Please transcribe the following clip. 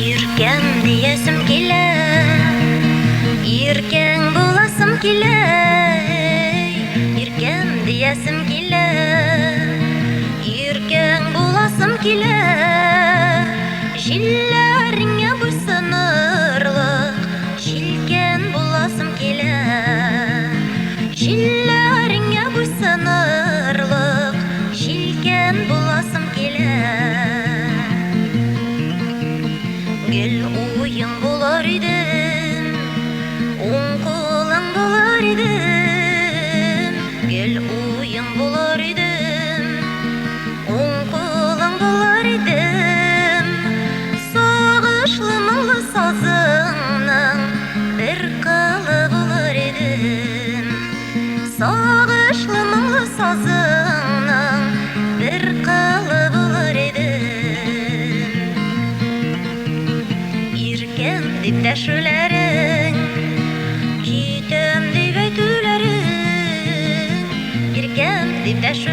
Иркем диесим килә, иркең буласым килә, иркем диесим килә, иркең буласым килә. Җилләреңә буйсынырлык, җилкән буласым килә. Җилләреңә буйсынырлык, җилкән буласым килә. Gel uyun bular idim, oң қолың bular idim. Gel uyun bular idim, oң қолың bular idim. Sağışlı мұңлы сазыңның bir қылы bular idim. Sağışlı мұңлы сазыңның bir қылы bular idim. Иркем дип дәшүләрең, китем дип әйтүләрең. Иркем дип дәшүләрең,